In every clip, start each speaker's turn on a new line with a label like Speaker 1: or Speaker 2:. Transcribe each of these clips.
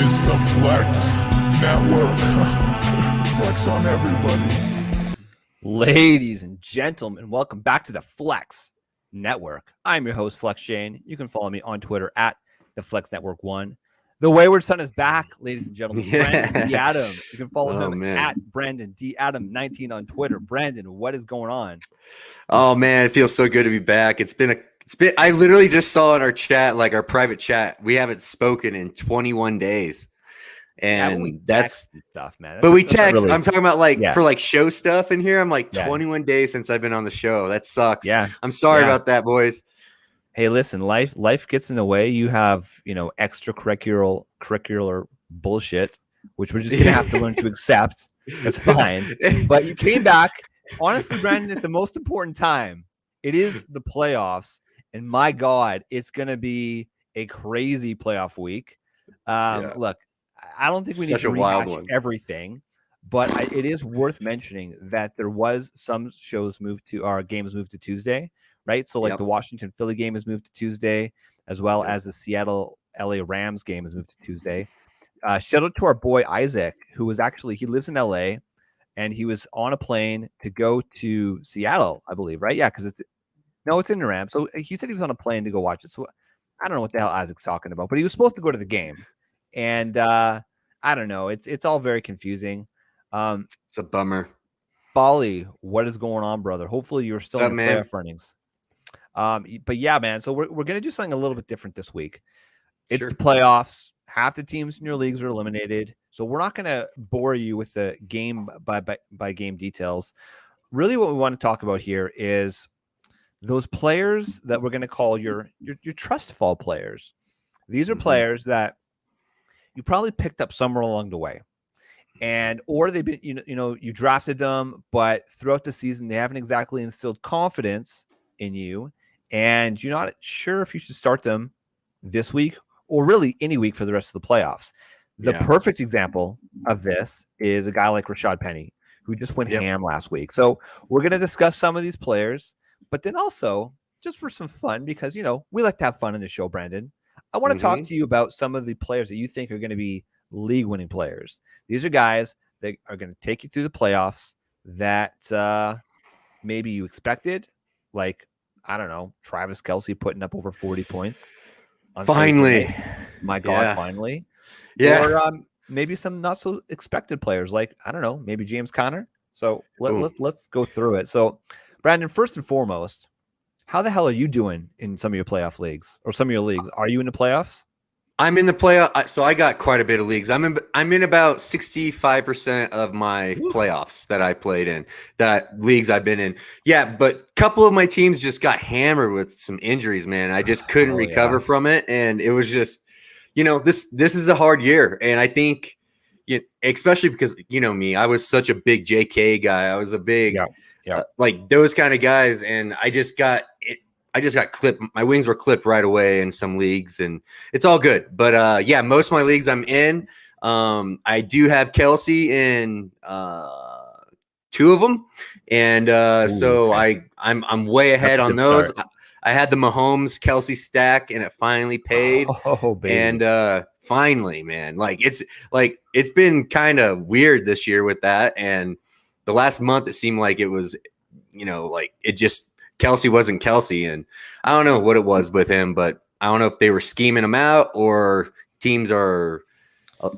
Speaker 1: is the Flex Network. Flex on everybody.
Speaker 2: Ladies and gentlemen, welcome back to the Flex Network. I'm your host, Flex Shane. You can follow me on Twitter at the Flex Network 1. The Wayward Son is back, ladies and gentlemen. Brandon D. Adam. You can follow him at Brandon D. Adam 19 on Twitter. Brandon, what is going on?
Speaker 3: Oh man, it feels so good to be back. I literally just saw in our chat, like our private chat, we haven't spoken in 21 days. And that's
Speaker 2: stuff, man.
Speaker 3: But we text. Really, I'm talking about for show stuff in here. I'm like 21 days since I've been on the show. That sucks.
Speaker 2: Yeah.
Speaker 3: I'm sorry about that, boys.
Speaker 2: Hey, listen, life gets in the way. You have, extracurricular bullshit, which we're just gonna have to learn to accept. That's fine. But you came back. Honestly, Brandon, at the most important time. It is the playoffs, and my God, it's gonna be a crazy playoff week. Look, I don't think we need to rehash everything, but it is worth mentioning that there was some games moved to Tuesday. Right. So the Washington Philly game is moved to Tuesday, as well as the Seattle LA Rams game is moved to Tuesday. Shout out to our boy Isaac, who was he lives in LA and he was on a plane to go to Seattle, I believe. Right. Yeah. Because it's in the Rams. So he said he was on a plane to go watch it. So I don't know what the hell Isaac's talking about, but he was supposed to go to the game. And I don't know. It's all very confusing.
Speaker 3: It's a bummer.
Speaker 2: Bali, what is going on, brother? Hopefully you're still in the playoff earnings. But yeah, man. So we're gonna do something a little bit different this week. It's the playoffs. Half the teams in your leagues are eliminated, so we're not gonna bore you with the game by game details. Really, what we want to talk about here is those players that we're gonna call your trust fall players. These are players that you probably picked up somewhere along the way, or they've been you drafted them, but throughout the season they haven't exactly instilled confidence in you, and you're not sure if you should start them this week or really any week for the rest of the playoffs. The perfect example of this is a guy like Rashad Penny, who just went ham last week. So we're going to discuss some of these players, but then also just for some fun, because we like to have fun in the show, Brandon, I want to talk to you about some of the players that you think are going to be league winning players. These are guys that are going to take you through the playoffs that maybe you expected, like, I don't know, Travis Kelce putting up over 40 points.
Speaker 3: Finally.
Speaker 2: My God, finally.
Speaker 3: Yeah.
Speaker 2: Or maybe some not so expected players, like, I don't know, maybe James Conner. So let's go through it. So, Brandon, first and foremost, how the hell are you doing in some of your playoff leagues or some of your leagues? Are you in the playoffs?
Speaker 3: I'm in the playoff, so I got quite a bit of leagues. I'm in about 65% of my playoffs that I played in, leagues I've been in. Yeah, but a couple of my teams just got hammered with some injuries, man. I just couldn't recover from it, and it was just, this is a hard year, and I think, especially because me, I was such a big JK guy. I was a big like those kind of guys, and I just got clipped. My wings were clipped right away in some leagues, and it's all good. But most of my leagues I'm in. I do have Kelce in 2 of them, and so I'm way ahead on those. I had the Mahomes Kelce stack, and it finally paid.
Speaker 2: Oh, baby.
Speaker 3: And finally, man, it's been kind of weird this year with that, and the last month it seemed like it was, it just. Kelce wasn't Kelce, and I don't know what it was with him, but I don't know if they were scheming him out or teams are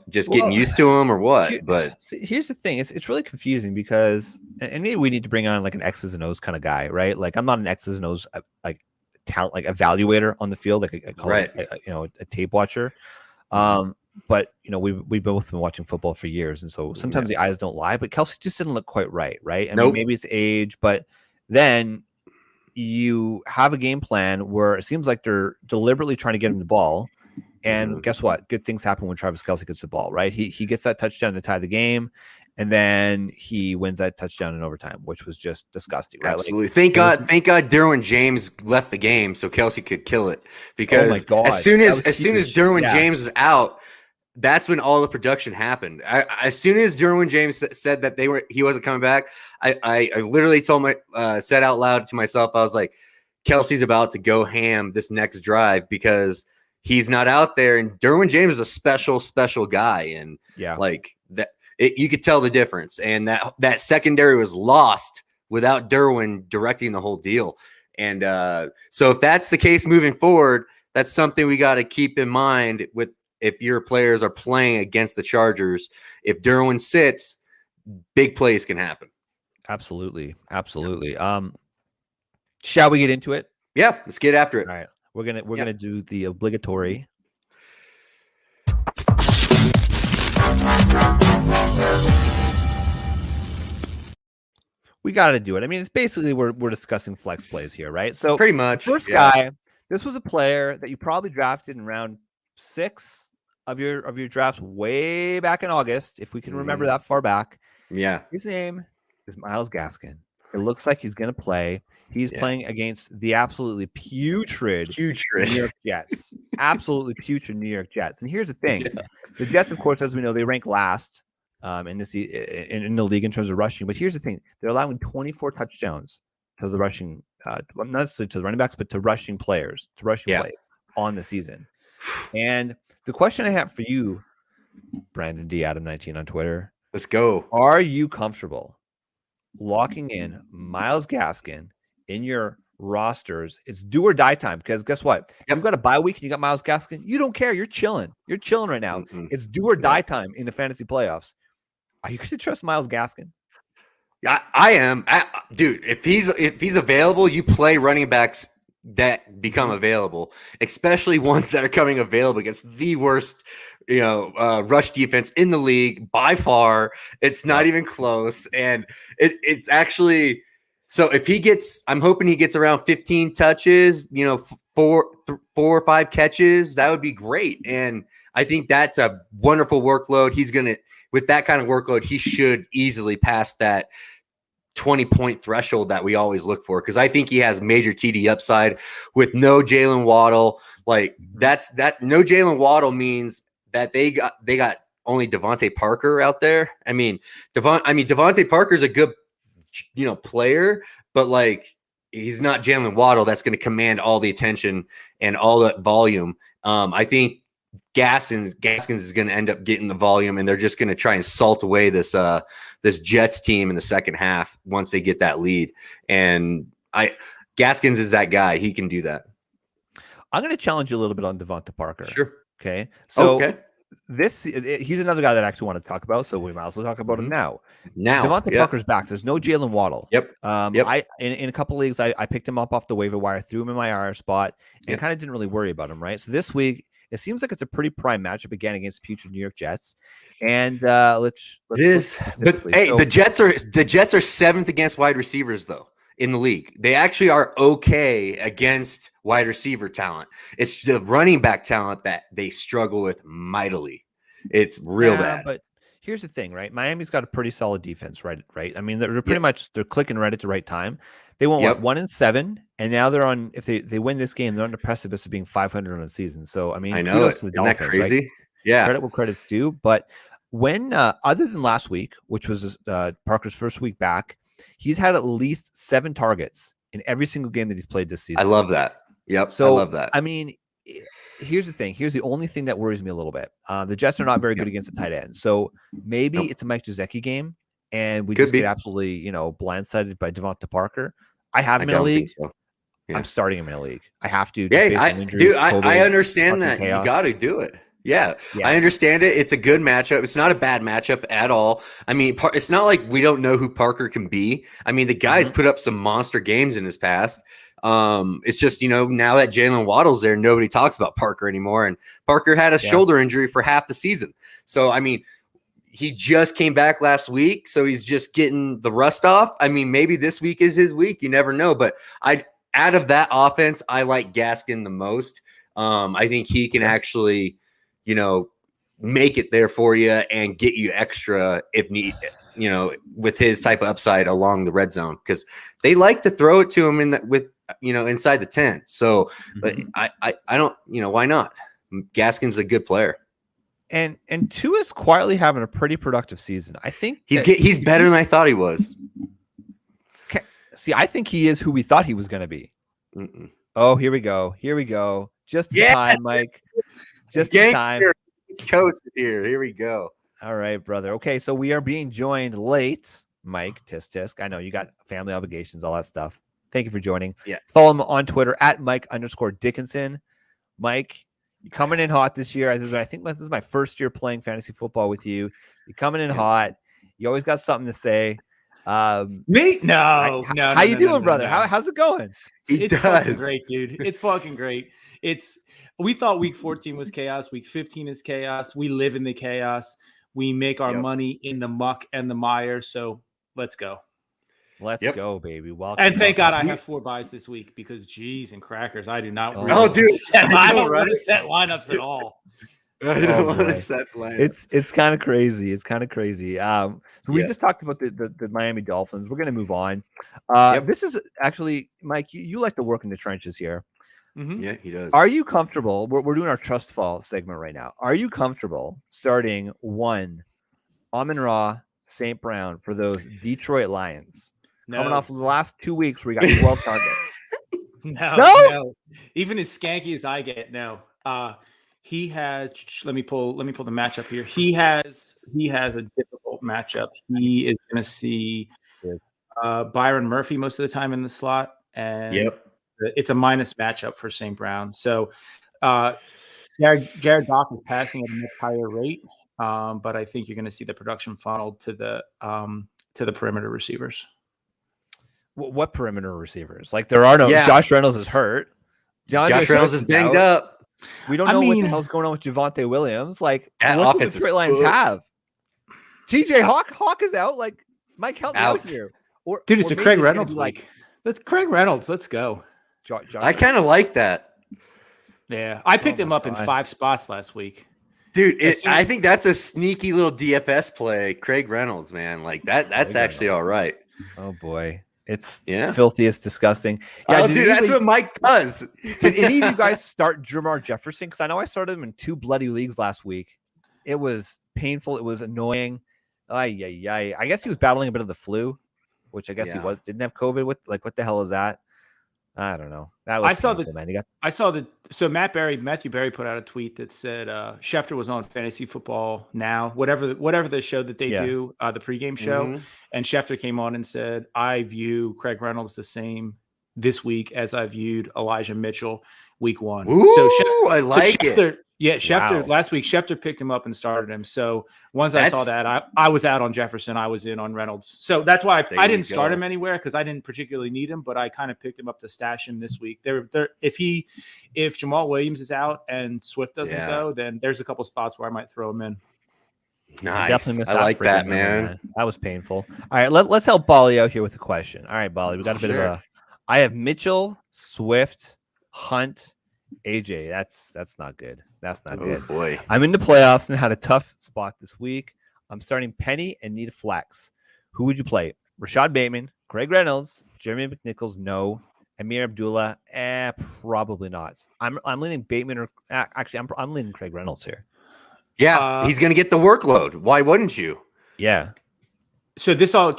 Speaker 3: just getting used to him or what. But
Speaker 2: here's the thing: it's really confusing because, and maybe we need to bring on like an X's and O's kind of guy, right? Like I'm not an X's and O's talent evaluator on the field, like I call it, a tape watcher. But we've both been watching football for years, and so sometimes the eyes don't lie. But Kelce just didn't look quite right? I mean, maybe it's age, but then you have a game plan where it seems like they're deliberately trying to get him the ball. And guess what? Good things happen when Travis Kelce gets the ball, right? He gets that touchdown to tie the game, and then he wins that touchdown in overtime, which was just disgusting, right?
Speaker 3: Absolutely. Thank God Derwin James left the game so Kelce could kill it. Because as soon as Derwin James was out, that's when all the production happened. As soon as Derwin James said that he wasn't coming back, I literally said out loud to myself, I was like, Kelce's about to go ham this next drive because he's not out there. And Derwin James is a special guy. And like that, you could tell the difference. And that secondary was lost without Derwin directing the whole deal. And so if that's the case moving forward, that's something we got to keep in mind with if your players are playing against the Chargers. If Derwin sits, big plays can happen.
Speaker 2: Absolutely. Shall we get into it?
Speaker 3: Yeah, let's get after it.
Speaker 2: All right. We're gonna do the obligatory. We got to do it. I mean, it's basically we're discussing flex plays here, right? So
Speaker 3: pretty much.
Speaker 2: First guy, this was a player that you probably drafted in round 6 of your drafts way back in August, if we can remember that far back.
Speaker 3: Yeah.
Speaker 2: His name is Myles Gaskin. It looks like he's going to play. He's playing against the absolutely putrid New York Jets. Absolutely putrid New York Jets. And here's the thing. The Jets, of course, as we know, they rank last in the league in terms of rushing. But here's the thing. They're allowing 24 touchdowns to the rushing, not necessarily to the running backs, but to rushing players, plays on the season. And the question I have for you, Brandon D. Adam 19 on Twitter.
Speaker 3: Let's go.
Speaker 2: Are you comfortable locking in Myles Gaskin in your rosters? It's do or die time, because guess what? You've got a bye week and you got Myles Gaskin. You don't care. You're chilling. You're chilling right now. It's do or die time in the fantasy playoffs. Are you going to trust Myles Gaskin?
Speaker 3: Yeah, I am. Dude, if he's available, you play running backs that become available, especially ones that are coming available against the worst, rush defense in the league by far. It's not even close. And it's actually, so if I'm hoping he gets around 15 touches, 4 or 5 catches, that would be great. And I think that's a wonderful workload. With that kind of workload, he should easily pass that 20-point threshold that we always look for, because I think he has major TD upside with no Jalen Waddle. Like that no Jalen Waddle means that they got only Devontae Parker out there. I mean Devontae Parker's a good player, but like he's not Jalen Waddle that's going to command all the attention and all that volume. I think Gaskins is going to end up getting the volume, and they're just going to try and salt away this Jets team in the second half once they get that lead. And Gaskins is that guy. He can do that.
Speaker 2: I'm going to challenge you a little bit on Devonta Parker.
Speaker 3: Sure.
Speaker 2: Okay. So he's another guy that I actually want to talk about, so we might as well talk about him now. Devonta Parker's back. There's no Jalen Waddle.
Speaker 3: Yep.
Speaker 2: In a couple leagues, I picked him up off the waiver wire, threw him in my IR spot, and kind of didn't really worry about him, right? So this week, it seems like it's a pretty prime matchup again against putrid New York Jets. And the Jets are 7th against wide receivers though in the league. They actually are okay against wide receiver talent. It's the running back talent that they struggle with mightily. It's real bad. But here's the thing, right? Miami's got a pretty solid defense, right? I mean, they're pretty much they're clicking right at the right time. They went 1-7, and now they're on. If they win this game, they're on the precipice of being 500 on the season. So I mean,
Speaker 3: I know it. Isn't that crazy? Right? Yeah,
Speaker 2: credit where credit's due. But when other than last week, which was Parker's first week back, he's had at least 7 targets in every single game that he's played this season.
Speaker 3: I love that. Yep,
Speaker 2: so,
Speaker 3: I love that.
Speaker 2: I mean, here's the thing. Here's the only thing that worries me a little bit. The Jets are not very good against the tight end. So maybe it's a Mike Gesicki game, and we just get absolutely, blindsided by Devonta Parker. I have him in a league. So. Yeah. I'm starting him in a league. I have to.
Speaker 3: I understand that. Chaos. You got to do it. Yeah, I understand it. It's a good matchup. It's not a bad matchup at all. I mean, it's not like we don't know who Parker can be. I mean, the guy's put up some monster games in his past. It's just, now that Jalen Waddle's there, nobody talks about Parker anymore. And Parker had a shoulder injury for half the season. So, I mean, he just came back last week, so he's just getting the rust off. I mean, maybe this week is his week. You never know. But out of that offense, I like Gaskin the most. I think he can actually, make it there for you and get you extra if need, with his type of upside along the red zone, because they like to throw it to him inside the 10. So I don't, why not? Gaskin's a good player.
Speaker 2: And Tua's quietly having a pretty productive season. I think
Speaker 3: he's better than I thought he was.
Speaker 2: See, I think he is who we thought he was going to be. Oh, here we go. Just in time, Mike. Just in time.
Speaker 3: Coast here. Here we go.
Speaker 2: All right, brother. Okay, so we are being joined late. Mike, tisk. I know you got family obligations, all that stuff. Thank you for joining.
Speaker 3: Yeah.
Speaker 2: Follow him on Twitter at Mike_Dickinson. Mike, you're coming in hot this year. I think this is my first year playing fantasy football with you. You're coming in hot. You always got something to say.
Speaker 4: Me? No.
Speaker 2: How you doing, brother? How's it going?
Speaker 4: It's fucking great, dude. It's fucking great. We thought week 14 was chaos. Week 15 is chaos. We live in the chaos. We make our money in the muck and the mire. So let's go.
Speaker 2: Let's go, baby. Welcome.
Speaker 4: And thank God I have 4 buys this week because, geez, and crackers, I do not.
Speaker 3: I don't
Speaker 4: want to set lineups at all.
Speaker 3: I don't want to set lineups.
Speaker 2: It's kind of crazy. It's kind of crazy. So we just talked about the Miami Dolphins. We're going to move on. This is actually, Mike, you like to work in the trenches here.
Speaker 4: Mm-hmm.
Speaker 3: Yeah, he does.
Speaker 2: Are you comfortable? We're doing our trust fall segment right now. Are you comfortable starting one Amon-Ra St. Brown for those Detroit Lions?
Speaker 4: No.
Speaker 2: Coming off of the last 2 weeks where we got 12 targets.
Speaker 4: No. Even as skanky as I get, no. He has. Let me pull the matchup here. He has a difficult matchup. He is going to see Byron Murphy most of the time in the slot, and it's a minus matchup for St. Brown. So Jared Goff is passing at a much higher rate, but I think you're going to see the production funneled to the perimeter receivers.
Speaker 2: What perimeter receivers? Like there are no. Josh Reynolds is hurt.
Speaker 3: Josh Reynolds is banged up.
Speaker 2: We don't know what the hell's going on with Javonte Williams. Like
Speaker 3: what
Speaker 2: the Detroit Lions have? TJ Hawk is out. Like Mike, help me out here.
Speaker 4: Dude, it's a Craig Reynolds like. Let's Craig Reynolds. Let's go.
Speaker 3: I kind of like that.
Speaker 4: Yeah, I picked him up in 5 spots last week.
Speaker 3: Dude, I think that's a sneaky little DFS play. Craig Reynolds, man. Like that's actually all right.
Speaker 2: Oh boy. It's filthy. It's disgusting. Yeah,
Speaker 3: dude, that's what Mike does.
Speaker 2: Did any of you guys start Jamar Jefferson? Because I know I started him in 2 bloody leagues last week. It was painful. It was annoying. I guess he was battling a bit of the flu, which I guess he didn't have COVID. What the hell is that? I don't know. That was
Speaker 4: So Matthew Berry put out a tweet that said Schefter was on Fantasy Football Now, whatever the show that they do, the pregame show, and Schefter came on and said, "I view Craig Reynolds the same this week as I viewed Elijah Mitchell week 1."
Speaker 3: Ooh, I like it.
Speaker 4: Yeah, Schefter last week. Schefter picked him up and started him. So once I saw that, I was out on Jefferson. I was in on Reynolds. So that's why I didn't start him anywhere because I didn't particularly need him. But I kind of picked him up to stash him this week. If Jamal Williams is out and Swift doesn't go, then there's a couple spots where I might throw him in.
Speaker 3: Nice.
Speaker 2: Definitely missed
Speaker 3: I like that, man.
Speaker 2: That was painful. All right, let's help Bali out here with a question. All right, Bali, we got a bit of a. I have Mitchell, Swift, Hunt, AJ. That's not good. That's not good.
Speaker 3: Boy.
Speaker 2: I'm in the playoffs and had a tough spot this week. I'm starting Penny and need a flex. Who would you play? Rashad Bateman, Craig Reynolds, Jeremy McNichols, no. Amir Abdullah, probably not. I'm leaning Bateman or actually I'm leaning Craig Reynolds here.
Speaker 3: Yeah, he's gonna get the workload. Why wouldn't you?
Speaker 2: Yeah.
Speaker 4: So this all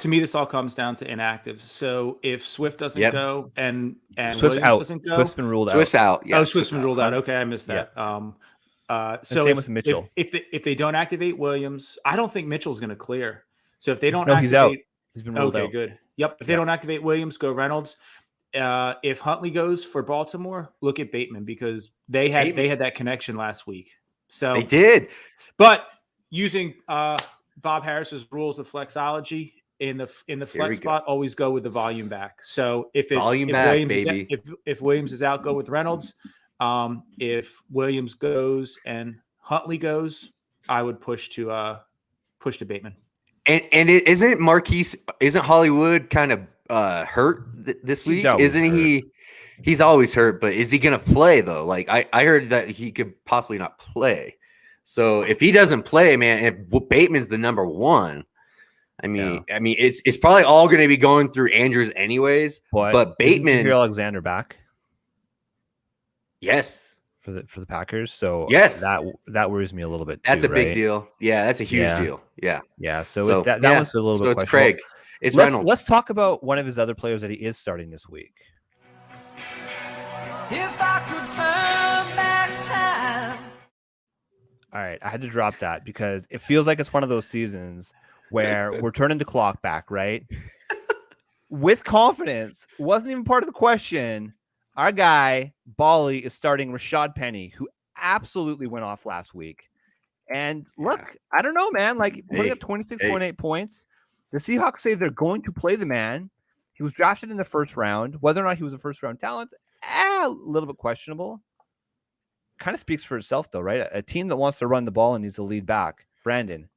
Speaker 4: comes down to inactive. So if Swift doesn't go and
Speaker 2: Swift's
Speaker 4: Williams
Speaker 2: out.
Speaker 4: doesn't go,
Speaker 2: Swift's been ruled out.
Speaker 3: Swift's out. Yeah,
Speaker 4: Swift's been ruled out. Okay, I missed that.
Speaker 2: Yeah.
Speaker 4: So
Speaker 2: same with Mitchell.
Speaker 4: If they don't activate Williams, I don't think Mitchell's going to clear. So if they don't,
Speaker 2: he's out. He's been ruled out.
Speaker 4: Okay, good. Yep. If they don't activate Williams, go Reynolds. If Huntley goes for Baltimore, look at Bateman because they had that connection last week. So
Speaker 3: they did,
Speaker 4: but using Bob Harris's rules of flexology in the flex spot, always go with the volume back. So if Williams is out, go with Reynolds. If Williams goes and Huntley goes, I would push to Bateman.
Speaker 3: And isn't Hollywood kind of hurt this week? Isn't he? He's always hurt, but is he going to play though? Like I heard that he could possibly not play. So if he doesn't play, man, if Bateman's the number 1, I mean, it's probably all going to be going through Andrews anyways. But Bateman,
Speaker 2: Alexander back.
Speaker 3: Yes,
Speaker 2: for the Packers. So
Speaker 3: yes,
Speaker 2: that worries me a little bit.
Speaker 3: That's a big deal. Yeah, that's a huge deal. Yeah.
Speaker 2: So that was a little bit.
Speaker 3: So it's Craig. It's Reynolds.
Speaker 2: Let's talk about one of his other players that he is starting this week.
Speaker 5: If I could turn back time,
Speaker 2: All right, I had to drop that because it feels like it's one of those seasons where we're turning the clock back, right? With confidence, wasn't even part of the question. Our guy, Bali, is starting Rashad Penny, who absolutely went off last week. And look, I don't know, man. Like, putting up 26.8 points. The Seahawks say they're going to play the man. He was drafted in the first round. Whether or not he was a first-round talent, a little bit questionable. Kind of speaks for itself, though, right? A team that wants to run the ball and needs to lead back. Brandon,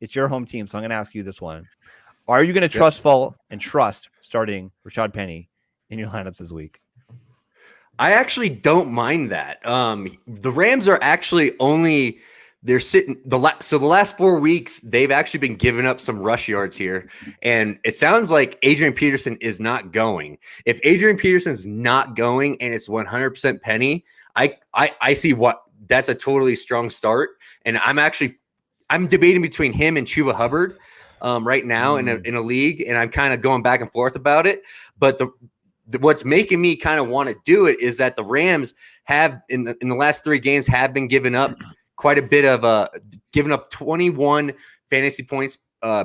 Speaker 2: it's your home team, so I'm going to ask you this one. Are you going to trust starting Rashad Penny in your lineups this week?
Speaker 3: I actually don't mind that. The Rams are actually they're sitting the last 4 weeks, they've actually been giving up some rush yards here. And it sounds like Adrian Peterson is not going. If Adrian Peterson's not going and it's 100% Penny, I see that's a totally strong start. And I'm debating between him and Chuba Hubbard right now in a league. And I'm kind of going back and forth about it. But what's making me kind of want to do it is that the Rams have in the last 3 games have been giving up quite a bit of giving up 21 fantasy points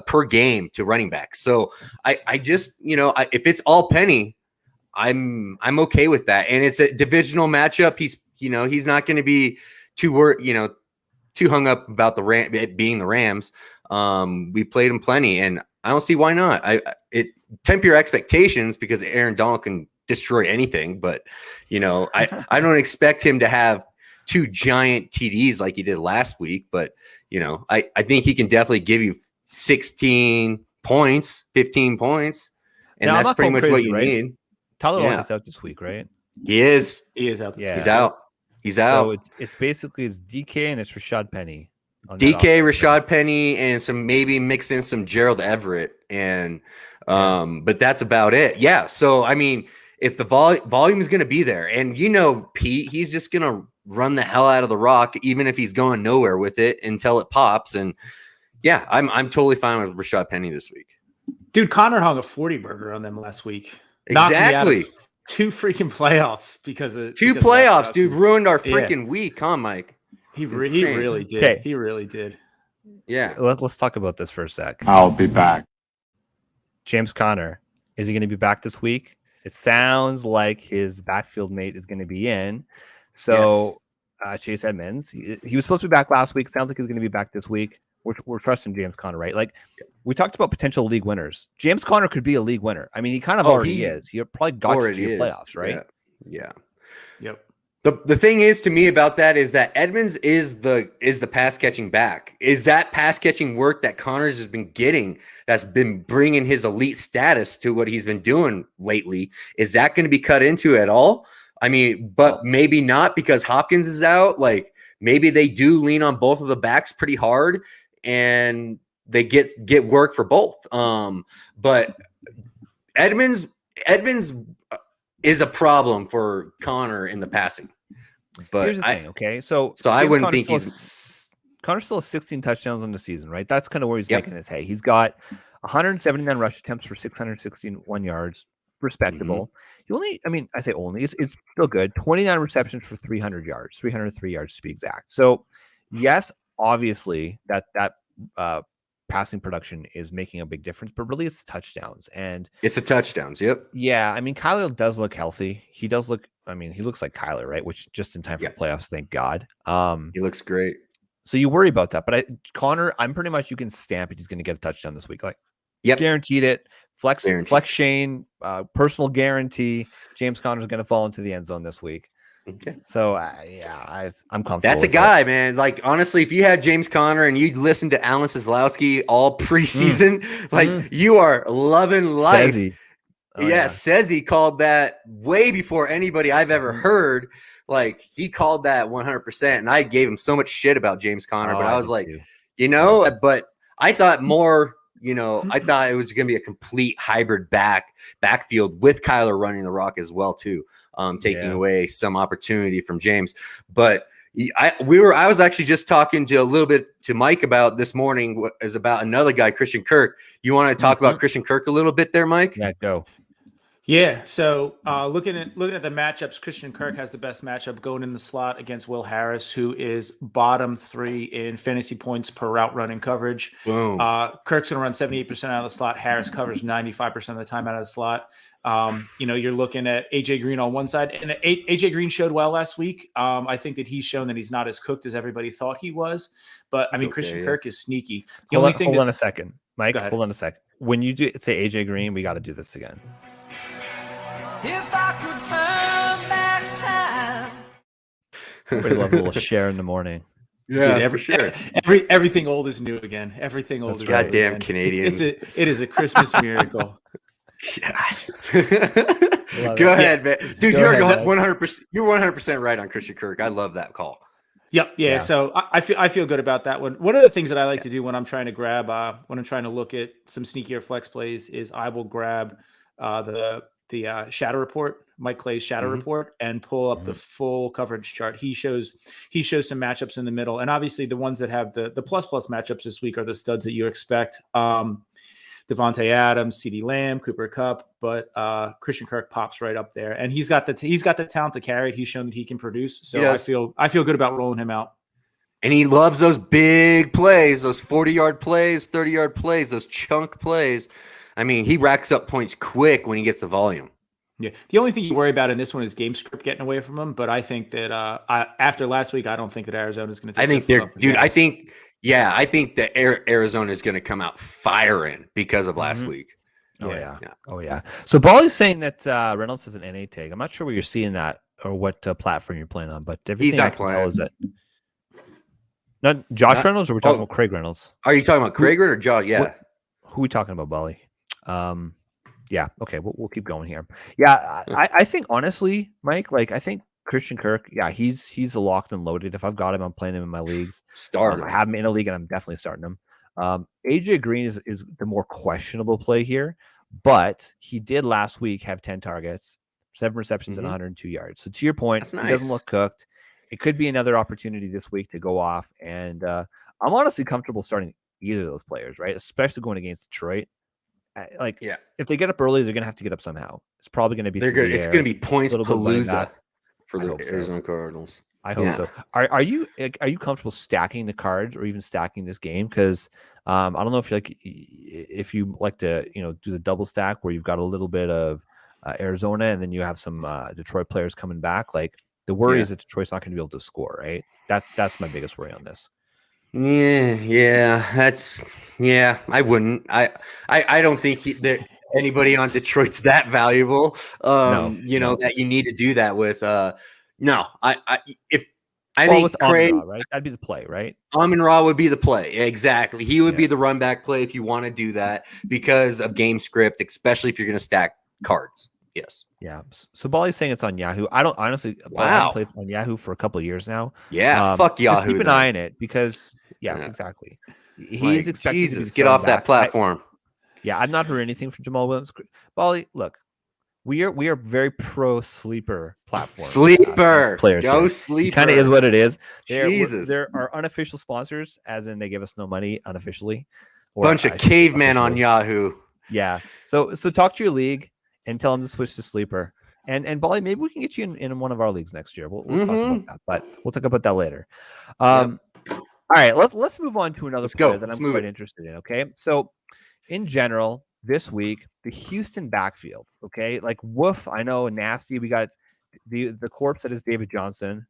Speaker 3: per game to running backs. So I just, if it's all Penny, I'm okay with that. And it's a divisional matchup. He's not going to be too hung up about it being the Rams. We played him plenty, and I don't see why not. Temper your expectations because Aaron Donald can destroy anything, but I don't expect him to have 2 giant TDs like he did last week. But I think he can definitely give you 16 points, 15 points, and that's pretty much what you need.
Speaker 2: Tyler Lockett is out this week, right?
Speaker 3: He is.
Speaker 4: He is out this week.
Speaker 3: He's out.
Speaker 2: So it's basically DK and it's Rashad Penny.
Speaker 3: DK, Rashad Penny, and maybe mix in some Gerald Everett, and but that's about it. Yeah. So I mean, if the volume is going to be there, and Pete, he's just going to run the hell out of the rock, even if he's going nowhere with it until it pops. And yeah, I'm totally fine with Rashad Penny this week.
Speaker 4: Dude, Connor hung a 40 burger on them last week.
Speaker 3: Exactly.
Speaker 4: 2 freaking playoffs because of
Speaker 3: 2 playoffs, dude. Ruined our freaking week, huh, Mike?
Speaker 4: He really did. Okay. He really did.
Speaker 3: Yeah.
Speaker 2: Let's talk about this for a sec.
Speaker 1: I'll be back.
Speaker 2: James Conner, is he going to be back this week? It sounds like his backfield mate is going to be in. So Chase Edmonds, he was supposed to be back last week. Sounds like he's going to be back this week. We're trusting James Conner, right? Like we talked about potential league winners. James Conner could be a league winner. I mean, he kind of already is. He probably got you to your playoffs, right?
Speaker 3: Yeah.
Speaker 4: Yep.
Speaker 3: The thing is to me about that is that Edmonds is the pass catching back. Is that pass catching work that Connors has been getting that's been bringing his elite status to what he's been doing lately? Is that going to be cut into at all? I mean, but maybe not because Hopkins is out. Like maybe they do lean on both of the backs pretty hard and they get work for both. But Edmonds is a problem for Connor in the passing. But
Speaker 2: here's the thing, okay? So
Speaker 3: I wouldn't think
Speaker 2: Connor's still has 16 touchdowns on the season, right? That's kind of where he's making his hay. He's got 179 rush attempts for 661 yards, respectable. I say only, it's still good. 29 receptions for 300 yards, 303 yards to be exact. So yes, obviously that passing production is making a big difference, but really it's the touchdowns. And
Speaker 3: it's the touchdowns. Yep.
Speaker 2: Yeah. I mean, Kyler does look healthy. He looks like Kyler, right? Which just in time for the playoffs, thank God.
Speaker 3: He looks great.
Speaker 2: So you worry about that. But Connor, I'm pretty much, you can stamp it. He's going to get a touchdown this week. Like, guaranteed it. Flex Shane, personal guarantee. James Conner's going to fall into the end zone this week.
Speaker 3: Okay.
Speaker 2: So I'm comfortable.
Speaker 3: That's a guy, man. Like honestly, if you had James Conner and you listened to Alan Seslowsky all preseason, you are loving life. Sezzy called that way before anybody I've ever heard. Like he called that 100%, and I gave him so much shit about James Conner, but I was like, but I thought more. I thought it was going to be a complete hybrid backfield with Kyler running the rock as well too, taking away some opportunity from James. But I was actually just talking a little bit to Mike about this morning about another guy, Christian Kirk. You want to talk about Christian Kirk a little bit there, Mike?
Speaker 2: Yeah, go.
Speaker 4: Yeah, so looking at the matchups, Christian Kirk has the best matchup going in the slot against Will Harris, who is bottom 3 in fantasy points per route running coverage.
Speaker 3: Boom.
Speaker 4: Kirk's going to run 78% out of the slot. Harris covers 95% of the time out of the slot. You're looking at AJ Green on one side, and AJ Green showed well last week. I think that he's shown that he's not as cooked as everybody thought he was. But Christian Kirk is sneaky.
Speaker 2: Hold on a second, Mike. Hold on a second. When you say AJ Green, we got to do this again. If I could turn back time. We love a little share in the morning.
Speaker 3: Yeah, for sure.
Speaker 4: Everything old is new again. Everything old is
Speaker 3: goddamn
Speaker 4: again.
Speaker 3: Canadians.
Speaker 4: It is a Christmas miracle.
Speaker 3: Go ahead, man. Dude, you're 100%. You're 100% right on Christian Kirk. I love that call.
Speaker 4: Yep. Yeah. So I feel good about that one. One of the things that I like to do when I'm trying to grab, when I'm trying to look at some sneakier flex plays, is I will grab the shadow report, Mike Clay's shadow report, and pull up the full coverage chart. He shows some matchups in the middle, and obviously the ones that have the plus matchups this week are the studs that you expect. Devontae Adams, CeeDee Lamb, Cooper Kupp, but Christian Kirk pops right up there, and he's got the talent to carry it. He's shown that he can produce, so I feel good about rolling him out.
Speaker 3: And he loves those big plays, those 40-yard plays, 30-yard plays, those chunk plays. I mean, he racks up points quick when he gets the volume.
Speaker 4: Yeah. The only thing you worry about in this one is game script getting away from him. But I think that after last week, I don't think that Arizona is going to.
Speaker 3: I think I think that Arizona is going to come out firing because of last week.
Speaker 2: Oh yeah. So Bali's saying that Reynolds has an NA tag. I'm not sure where you're seeing that or what platform you're playing on, but everything
Speaker 3: he's not
Speaker 2: I can
Speaker 3: playing.
Speaker 2: tell is that. Not Josh Reynolds, or we're talking about Craig Reynolds?
Speaker 3: Are you talking about Craig or Josh? Yeah.
Speaker 2: Who are we talking about, Bali? Yeah. Okay. We'll keep going here. Yeah. I think honestly, Mike, I think Christian Kirk, he's a locked and loaded. If I've got him, I'm playing him in my leagues. I have him in a league and I'm definitely starting him. AJ Green is the more questionable play here, but he did last week have 10 targets, 7 receptions and 102 yards. So to your point, he doesn't look cooked. It could be another opportunity this week to go off. And I'm honestly comfortable starting either of those players, right? Especially going against Detroit. If they get up early, they're gonna have to get up somehow. It's probably gonna be
Speaker 3: it's gonna be points palooza for the Arizona Cardinals.
Speaker 2: I hope so. Are you comfortable stacking the cards or even stacking this game? Because I don't know if you like to do the double stack where you've got a little bit of Arizona and then you have some Detroit players coming back. The worry is that Detroit's not going to be able to score, right? That's my biggest worry on this. I wouldn't.
Speaker 3: I don't think that anybody on Detroit's that valuable. That you need to do that with. Think Craig,
Speaker 2: right? That'd be the play, right?
Speaker 3: Amon-Ra would be the play. Exactly. He would be the run back play if you want to do that because of game script, especially if you're going to stack cards. Yes.
Speaker 2: Yeah. So Bali's saying it's on Yahoo. I don't honestly.
Speaker 3: Wow.
Speaker 2: I've played on Yahoo for a couple of years now.
Speaker 3: Yeah. Fuck Yahoo.
Speaker 2: Just keep an eye on it because. Yeah, exactly. He's expected to
Speaker 3: get off that platform.
Speaker 2: I've not heard anything from Jamal Williams. Bali, look, we are very pro sleeper platform.
Speaker 3: Sleeper
Speaker 2: players.
Speaker 3: Go here. Sleeper.
Speaker 2: Kind of is what it is.
Speaker 3: Jesus.
Speaker 2: There are unofficial sponsors, as in they give us no money unofficially.
Speaker 3: Bunch of cavemen on Yahoo.
Speaker 2: Yeah. So talk to your league and tell them to switch to sleeper. And Bali, maybe we can get you in one of our leagues next year. We'll talk about that, but we'll talk about that later. All right, let's move on to another player that I'm quite interested in. Okay, so in general, this week the Houston backfield. Okay, woof, I know, nasty. We got the corpse that is David Johnson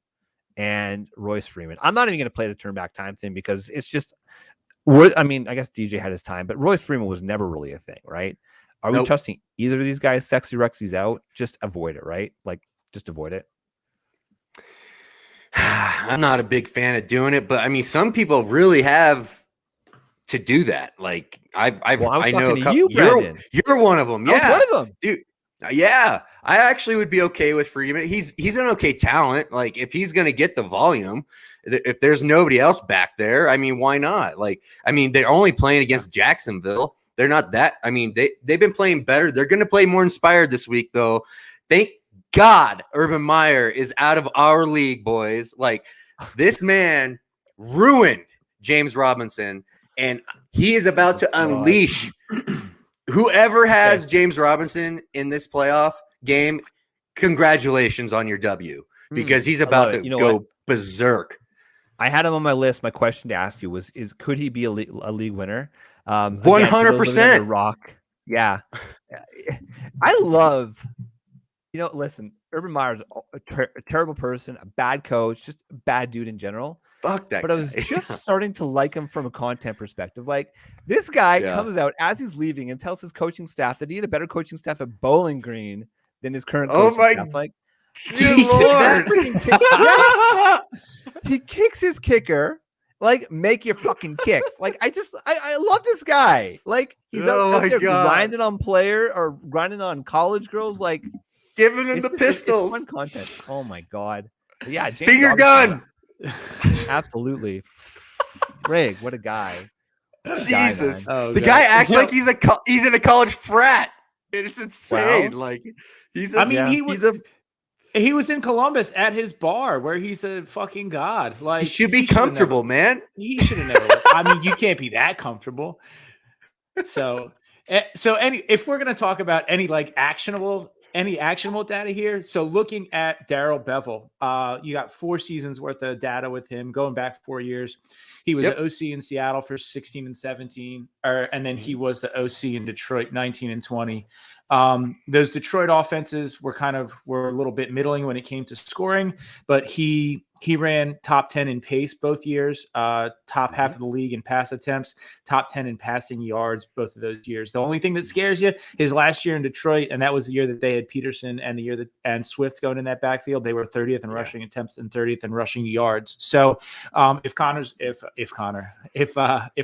Speaker 2: and Royce Freeman. I'm not even going to play the turn back time thing because it's just. I mean, I guess DJ had his time, but Royce Freeman was never really a thing, right? Are we trusting either of these guys? Sexy Rexy's out. Just avoid it, right? Just avoid it.
Speaker 3: I'm not a big fan of doing it, but I mean, some people really have to do that. I know you're one of them. Yeah,
Speaker 2: one of them,
Speaker 3: dude. Yeah, I actually would be okay with Freeman. He's an okay talent. If he's going to get the volume, if there's nobody else back there, I mean, why not? They're only playing against Jacksonville. They're not that. I mean, they've been playing better. They're going to play more inspired this week, though. Thank God Urban Meyer is out of our league, boys. This man ruined James Robinson, and he is about to unleash Whoever has James Robinson in this playoff game, congratulations on your W, because he's about to go berserk.
Speaker 2: I had him on my list. My question to ask you was: could he be a league winner?
Speaker 3: 100%.
Speaker 2: Rock. Yeah, I love. Listen, Urban Meyer's a terrible person, a bad coach, just a bad dude in general.
Speaker 3: Fuck that.
Speaker 2: But I was just starting to like him from a content perspective. Like, this guy comes out as he's leaving and tells his coaching staff that he had a better coaching staff at Bowling Green than his current coaching staff. Like,
Speaker 3: Lord.
Speaker 2: Yes! He kicks his kicker. Like, make your fucking kicks. Like, I love this guy. Like, he's out there grinding on grinding on college girls. Like,
Speaker 3: giving him the pistols.
Speaker 2: It's fun content. Oh my God. But yeah, James
Speaker 3: finger
Speaker 2: Robinson,
Speaker 3: gun.
Speaker 2: Absolutely. Greg, what a guy.
Speaker 3: Jesus. The guy acts like he's in a college frat. It's insane.
Speaker 2: Well,
Speaker 3: like
Speaker 4: he was in Columbus at his bar where he's a fucking god. Like,
Speaker 3: he should be comfortable, man.
Speaker 4: He should have never. I mean, you can't be that comfortable. So if we're gonna talk about any actionable data here, so looking at Darryl Bevel, you got 4 seasons worth of data with him going back 4 years. He was an OC in Seattle for 16 and 17, and then he was the OC in Detroit 19 and 20. Those Detroit offenses were a little bit middling when it came to scoring, but he ran top 10 in pace both years, top half of the league in pass attempts, top 10 in passing yards both of those years. The only thing that scares you is last year in Detroit, and that was the year that they had Peterson and the year that and Swift going in that backfield. They were 30th in rushing attempts and 30th in rushing yards. So if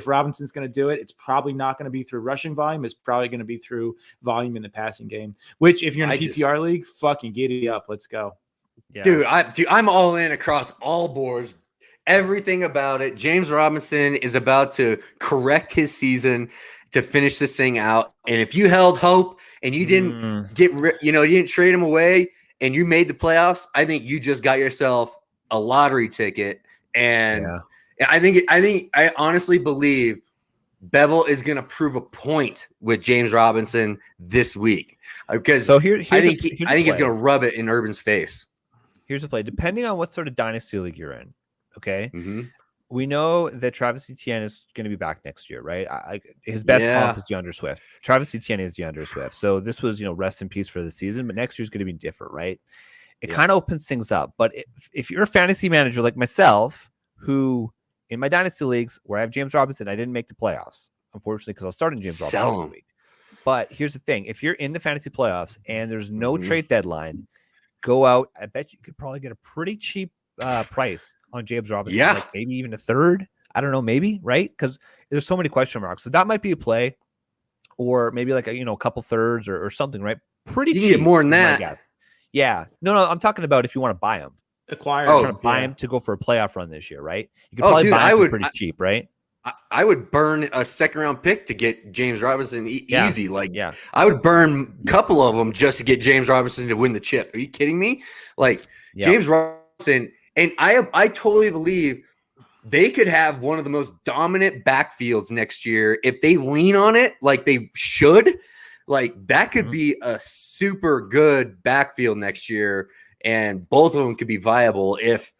Speaker 4: Robinson's going to do it, it's probably not going to be through rushing volume. It's probably going to be through volume in the passing game, which if you're in a PPR league, fucking giddy up. Let's go.
Speaker 2: Yeah.
Speaker 3: Dude, I'm all in across all boards. Everything about it. James Robinson is about to correct his season to finish this thing out. And if you held hope and you didn't you didn't trade him away and you made the playoffs, I think you just got yourself a lottery ticket. And I honestly believe Bevel is going to prove a point with James Robinson this week, because I think he's going to rub it in Urban's face.
Speaker 2: Here's the play. Depending on what sort of dynasty league you're in, okay,
Speaker 3: Mm-hmm.
Speaker 2: we know that Travis Etienne is going to be back next year, right? His best comp is DeAndre Swift. Travis Etienne is DeAndre Swift. So this was, rest in peace for the season, but next year's going to be different, right? It kind of opens things up. But if you're a fantasy manager like myself, who in my dynasty leagues where I have James Robinson, I didn't make the playoffs, unfortunately, because I was starting James Robinson every week. But here's the thing. If you're in the fantasy playoffs and there's no trade deadline, go out. I bet you could probably get a pretty cheap price on James Robinson.
Speaker 3: Yeah.
Speaker 2: Like maybe even a third. I don't know, maybe, right? Because there's so many question marks. So that might be a play. Or maybe like a couple thirds or something, right? Pretty cheap.
Speaker 3: You get more than that.
Speaker 2: Yeah. No, I'm talking about if you want to buy him.
Speaker 4: Acquire.
Speaker 2: Trying to buy him to go for a playoff run this year, right? You could probably buy him pretty cheap, right?
Speaker 3: I would burn a second-round pick to get James Robinson easy. I would burn a couple of them just to get James Robinson to win the chip. Are you kidding me? James Robinson, and I totally believe they could have one of the most dominant backfields next year if they lean on it like they should. That could be a super good backfield next year, and both of them could be viable if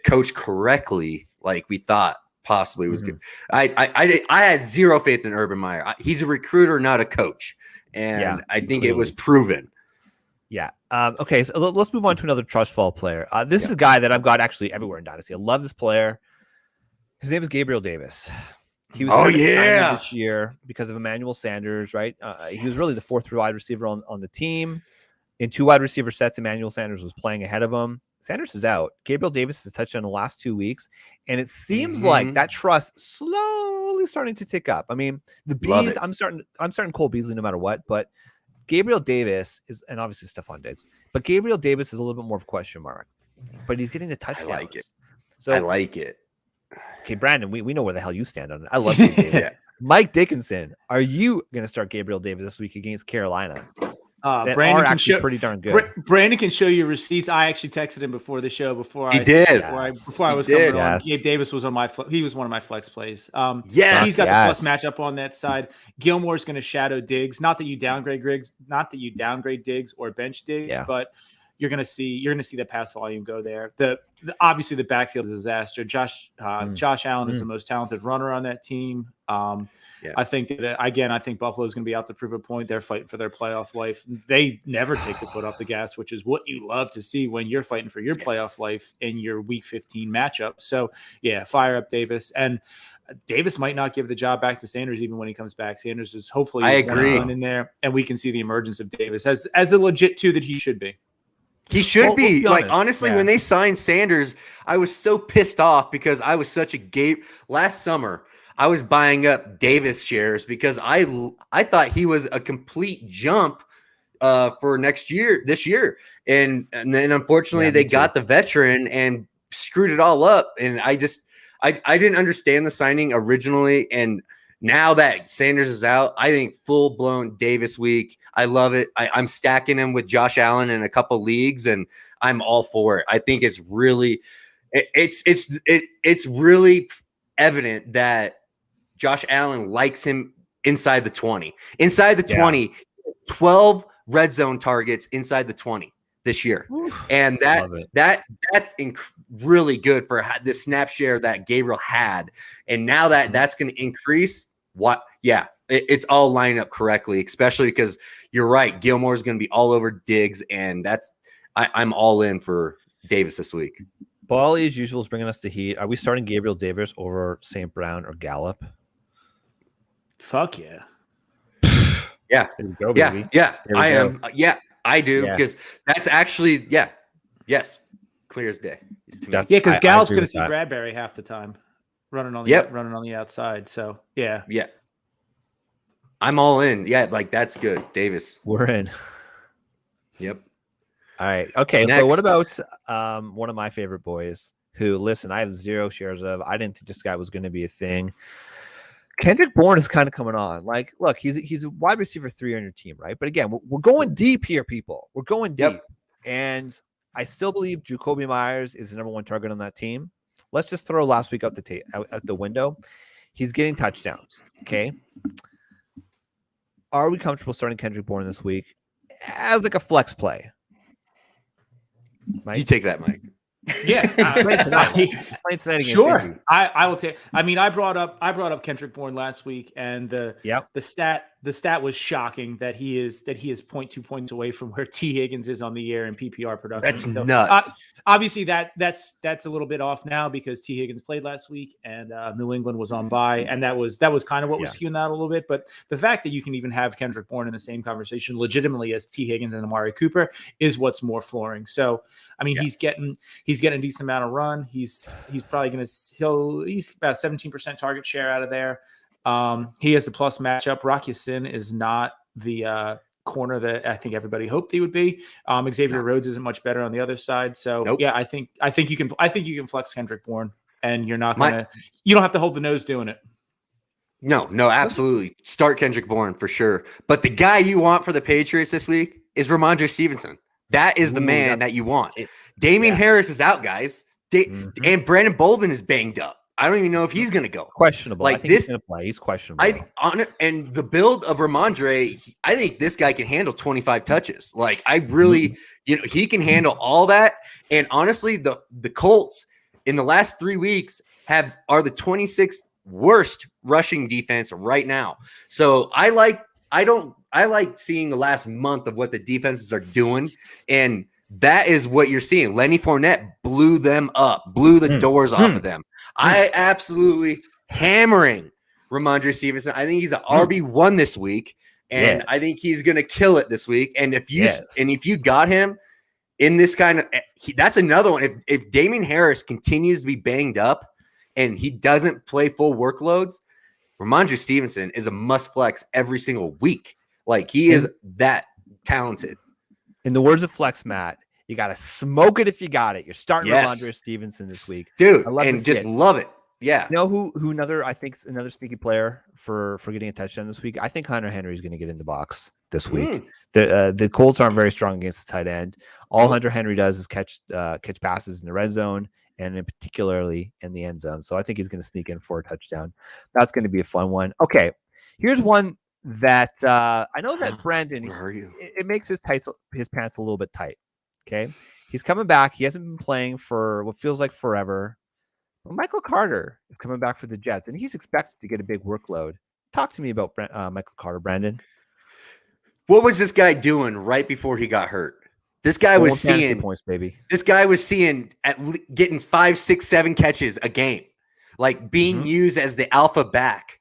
Speaker 3: coached correctly, like we thought. Possibly was good. I had zero faith in Urban Meyer. He's a recruiter, not a coach, and I think it was proven.
Speaker 2: Yeah. Okay. So let's move on to another trust fall player. This is a guy that I've got actually everywhere in Dynasty. I love this player. His name is Gabriel Davis. He was this year because of Emmanuel Sanders, right? He was really the fourth wide receiver on the team. In 2 wide receiver sets, Emmanuel Sanders was playing ahead of him. Sanders is out. Gabriel Davis has touched on the last 2 weeks, and it seems like that trust slowly starting to tick up. I mean, the Bees, I'm starting Cole Beasley no matter what, but Gabriel Davis is, and obviously Stephon Diggs, but Gabriel Davis is a little bit more of a question mark, but he's getting the touchdowns.
Speaker 3: I like it.
Speaker 2: So
Speaker 3: I like it.
Speaker 2: Okay, Brandon, we know where the hell you stand on it. I love Gabriel Davis. Mike Dickinson, are you going to start Gabriel Davis this week against Carolina?
Speaker 4: Brandon can show
Speaker 2: pretty darn good.
Speaker 4: Brandon can show you receipts. I actually texted him before the show. Before I was coming on. Gabe Davis was on he was one of my flex plays. He's got the plus matchup on that side. Gilmore's going to shadow Diggs. Not that you downgrade Diggs or bench Diggs, but you're going to see the pass volume go there. Obviously the backfield is a disaster. Josh Allen is the most talented runner on that team. I think that, I think Buffalo is going to be out to prove a point. They're fighting for their playoff life. They never take the foot off the gas, which is what you love to see when you're fighting for your playoff life in your Week 15 matchup. So, fire up Davis. And Davis might not give the job back to Sanders even when he comes back. Sanders is hopefully in there, and we can see the emergence of Davis as a legit 2 that he should be.
Speaker 3: He should be. Honestly, when they signed Sanders, I was so pissed off because I was such a last summer. I was buying up Davis shares because I thought he was a complete jump for this year. And then unfortunately they got the veteran and screwed it all up. And I didn't understand the signing originally. And now that Sanders is out, I think full blown Davis week. I love it. I'm stacking him with Josh Allen in a couple leagues and I'm all for it. I think it's really, it's really evident that Josh Allen likes him inside the 20. Inside the 20, 12 red zone targets inside the 20 this year. And that's really good for the snap share that Gabriel had. And now that's going to increase. It's all lined up correctly, especially because you're right. Gilmore is going to be all over Diggs, and I'm all in for Davis this week.
Speaker 2: Bali, as usual, is bringing us the heat. Are we starting Gabriel Davis over St. Brown or Gallup?
Speaker 4: Fuck yeah.
Speaker 3: Yeah.
Speaker 2: There we go, baby.
Speaker 3: I am. I do because that's actually yes, clear as day.
Speaker 4: Because Gallup's going to see Bradbury half the time running on the outside. So yeah.
Speaker 3: I'm all in. Yeah, that's good. Davis.
Speaker 2: We're in.
Speaker 3: Yep.
Speaker 2: All right. Okay. Next. So what about one of my favorite boys who, listen, I have 0 shares of. I didn't think this guy was going to be a thing. Kendrick Bourne is kind of coming on. Look, he's a wide receiver 3 on your team, right? But again, we're going deep here, people. We're going deep. And I still believe Jacoby Myers is the number 1 target on that team. Let's just throw last week out the window. He's getting touchdowns. Okay. Are we comfortable starting Kendrick Bourne this week as a flex play?
Speaker 3: Mike? You take that, Mike.
Speaker 4: Yeah,
Speaker 2: tonight
Speaker 4: sure. I will take. I mean, I brought up Kendrick Bourne last week, and the stat was shocking that he is 0.2 points away from where T. Higgins is on the year in PPR production.
Speaker 3: That's nuts.
Speaker 4: Obviously, that's a little bit off now because T. Higgins played last week and New England was on bye, and that was kind of what was skewing that a little bit. But the fact that you can even have Kendrick Bourne in the same conversation legitimately as T. Higgins and Amari Cooper is what's more flooring. So, I mean, he's getting a decent amount of run. He's probably he's about 17% target share out of there. He has a plus matchup. Rocky Sin is not the corner that I think everybody hoped he would be. Xavier Rhodes isn't much better on the other side. So I think you can flex Kendrick Bourne, and you don't have to hold the nose doing it.
Speaker 3: No, absolutely. Start Kendrick Bourne for sure. But the guy you want for the Patriots this week is Ramondre Stevenson. That is the man that you want. Damian Harris is out, guys. And Brandon Bolden is banged up. I don't even know if he's going to go.
Speaker 2: Questionable. I think he's going to play. He's questionable.
Speaker 3: And the build of Ramondre, I think this guy can handle 25 touches. I really, he can handle all that. And honestly, the Colts in the last 3 weeks are the 26th worst rushing defense right now. So I like seeing the last month of what the defenses are doing, and that is what you're seeing. Lenny Fournette blew them up, blew the doors off of them. I absolutely hammering Ramondre Stevenson. I think he's an RB1 this week, and I think he's going to kill it this week. And if you got him in this kind of, that's another one. If Damian Harris continues to be banged up and he doesn't play full workloads, Ramondre Stevenson is a must flex every single week. He is that talented.
Speaker 2: In the words of Flex Matt, you got to smoke it if you got it. You're starting Ramondre Stevenson this week,
Speaker 3: dude, and just love it. Yeah.
Speaker 2: You know who I think is another sneaky player for getting a touchdown this week? I think Hunter Henry is going to get in the box. this week. The Colts aren't very strong against the tight end. All Hunter Henry does is catch passes in the red zone, and in particularly in the end zone. So I think he's going to sneak in for a touchdown. That's going to be a fun one. Okay, here's one that I know that Brandon,
Speaker 3: Where are you?
Speaker 2: It makes his pants a little bit tight. Okay, he's coming back. He hasn't been playing for what feels like forever. But Michael Carter is coming back for the Jets, and he's expected to get a big workload. Talk to me about Michael Carter, Brandon.
Speaker 3: What was this guy doing right before he got hurt? This guy was seeing
Speaker 2: points, baby.
Speaker 3: This guy was seeing getting 5, 6, 7 catches a game, like being used as the alpha back.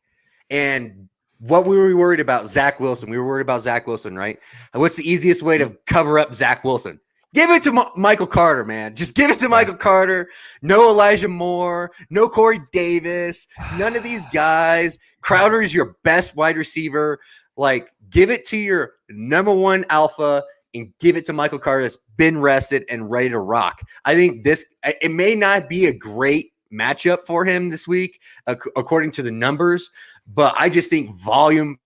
Speaker 3: And what we were worried about, Zach Wilson. We were worried about Zach Wilson, right? What's the easiest way to cover up Zach Wilson? Give it to Michael Carter, man. Just give it to Michael Carter. No Elijah Moore. No Corey Davis. None of these guys. Crowder is your best wide receiver. Like, give it to your number one alpha and give it to Michael Carter that's been rested and ready to rock. I think it may not be a great matchup for him this week, according to the numbers, but I just think volume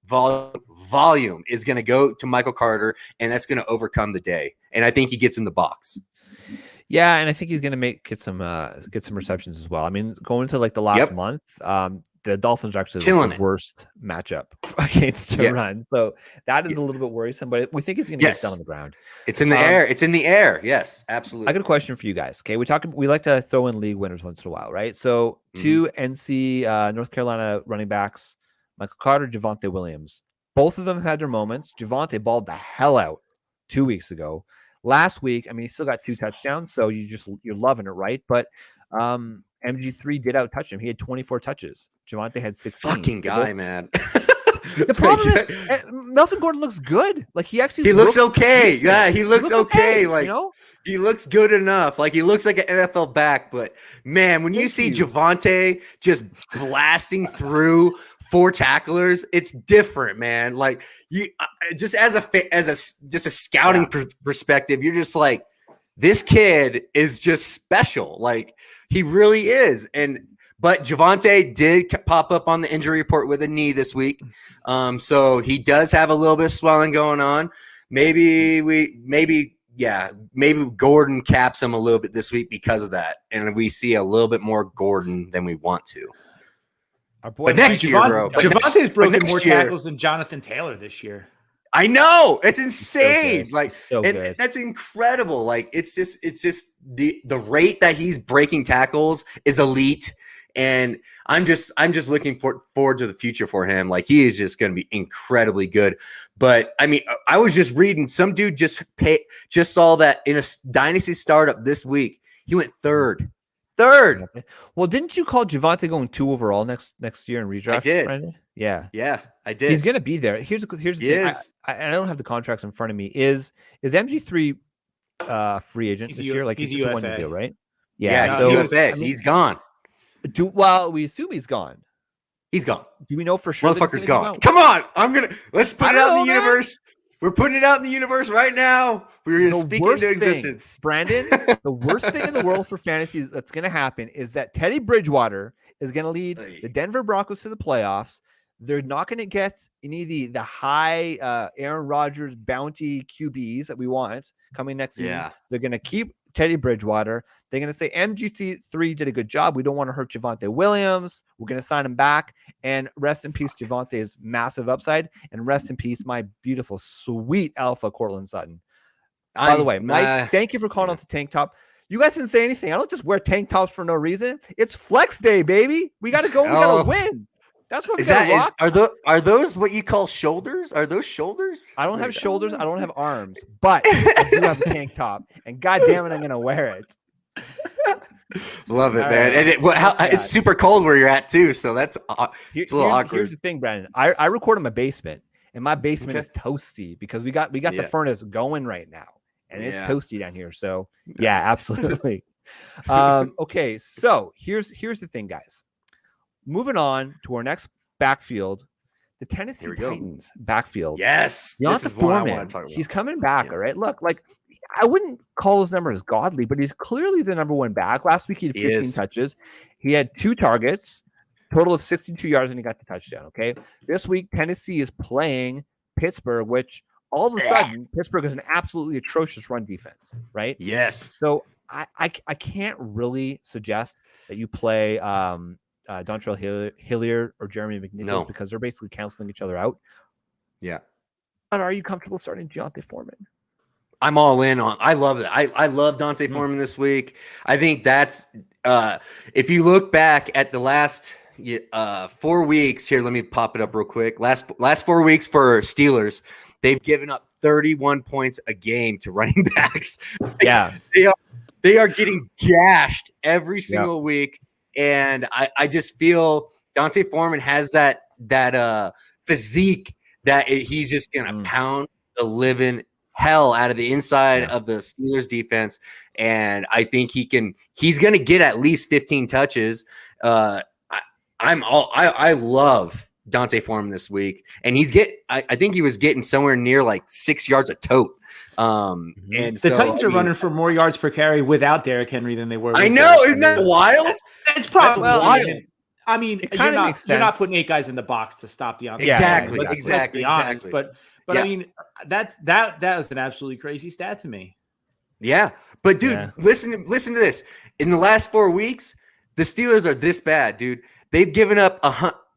Speaker 3: is going to go to Michael Carter, and that's going to overcome the day. And I think he gets in the box. Yeah,
Speaker 2: and I think he's going to get some receptions as well. I mean, going to like the last month, the Dolphins are actually the worst matchup against the run. So that is a little bit worrisome, but we think he's going to get down on the ground.
Speaker 3: It's in the air. It's in the air. Yes, absolutely.
Speaker 2: I got a question for you guys. Okay, we like to throw in league winners once in a while, right? So 2 NC North Carolina running backs, Michael Carter, Javonte Williams. Both of them had their moments. Javonte balled the hell out 2 weeks ago. Last week, I mean, he still got 2 touchdowns, so you're loving it, right? But MG3 did out touch him. He had 24 touches. Javonte had 16.
Speaker 3: Fucking guy, man.
Speaker 2: The problem is Melvin Gordon looks good. Like he
Speaker 3: looks okay. Decent. Yeah, he looks okay. Like,
Speaker 2: you know?
Speaker 3: He looks good enough. Like, he looks like an NFL back. But man, when you see Javonte just blasting through 4 tacklers, it's different, man. Like, you just as a scouting perspective, you're just like, this kid is just special. Like, he really is. But Javonte did pop up on the injury report with a knee this week. So he does have a little bit of swelling going on. Maybe Gordon caps him a little bit this week because of that. And we see a little bit more Gordon than we want to.
Speaker 4: But next year, bro. Javonte's broken more tackles than Jonathan Taylor this year.
Speaker 3: I know, it's insane.
Speaker 2: So good.
Speaker 3: That's incredible. Like, it's just the rate that he's breaking tackles is elite, and I'm just looking forward to the future for him. Like, he is just going to be incredibly good. But I mean, I was just reading, some dude just saw that in a dynasty startup this week, he went third.
Speaker 2: Well, didn't you call Javonte going 2 overall next year in redraft?
Speaker 3: I did.
Speaker 2: Brandon? Yeah,
Speaker 3: I did.
Speaker 2: He's going to be there. Here's the thing. I don't have the contracts in front of me. Is MG3 free agent this year? Like, he's just a 1-year deal, right?
Speaker 3: Yeah. So UFA. I mean, he's gone.
Speaker 2: We assume he's gone.
Speaker 3: He's gone.
Speaker 2: Do we know for sure?
Speaker 3: Motherfucker's gone. Come on, let's put it out in the universe. We're putting it out in the universe right now. We're going to speak into existence.
Speaker 2: Brandon, the worst thing in the world for fantasy that's going to happen is that Teddy Bridgewater is going to lead the Denver Broncos to the playoffs. They're not going to get any of the high Aaron Rodgers bounty QBs that we want coming next season.
Speaker 3: Yeah.
Speaker 2: They're going to keep Teddy Bridgewater. They're going to say MG3 did a good job. We don't want to hurt Javonte Williams. We're going to sign him back. And rest in peace, Javonte's massive upside. And rest in peace, my beautiful, sweet alpha, Cortland Sutton. By the way, Mike, thank you for calling out the tank top. You guys didn't say anything. I don't just wear tank tops for no reason. It's flex day, baby. We got to go. We got to win. That's what we got to rock.
Speaker 3: Are those what you call shoulders? Are those shoulders?
Speaker 2: I don't have shoulders. I don't have arms, but I do have a tank top. And God damn it, I'm going to wear it.
Speaker 3: Love it, man. And it's super cold where you're at too, so it's a little awkward.
Speaker 2: Here's the thing, Brandon. I record in my basement, and my basement is toasty because we got the furnace going right now, and it's toasty down here. So yeah, absolutely. Okay, so here's the thing, guys. Moving on to our next backfield, the Tennessee Titans backfield.
Speaker 3: Yes,
Speaker 2: this is what I want to talk about. He's coming back, all right? Look, like, I wouldn't call his numbers godly, but he's clearly the number one back. Last week, he had 15 touches. He had 2 targets, total of 62 yards, and he got the touchdown, okay? This week, Tennessee is playing Pittsburgh, which all of a sudden Pittsburgh is an absolutely atrocious run defense, right?
Speaker 3: Yes.
Speaker 2: So I can't really suggest that you play Dontrell Hilliard or Jeremy McNichols because they're basically canceling each other out.
Speaker 3: Yeah.
Speaker 2: But are you comfortable starting Javonte Foreman?
Speaker 3: I'm all in on. I love it. I love Dante Foreman this week. I think that's if you look back at the last 4 weeks here, let me pop it up real quick. Last 4 weeks for Steelers, they've given up 31 points a game to running backs.
Speaker 2: Yeah,
Speaker 3: they are getting gashed every single week, and I just feel Dante Foreman has that physique that he's just gonna pound the living hell out of the inside of the Steelers defense, and I think he's gonna get at least 15 touches. I love Dante Foreman this week, and I think he was getting somewhere near like 6 yards a tote. And
Speaker 4: the Titans are running for more yards per carry without Derrick Henry than they were.
Speaker 3: I know, isn't that wild?
Speaker 4: It's probably
Speaker 3: wild.
Speaker 4: I mean, you're not putting 8 guys in the box to stop the
Speaker 3: exactly.
Speaker 4: Let's be honest, but I mean, that was an absolutely crazy stat to me.
Speaker 3: Yeah, but dude, listen to this. In the last 4 weeks, the Steelers are this bad, dude. They've given up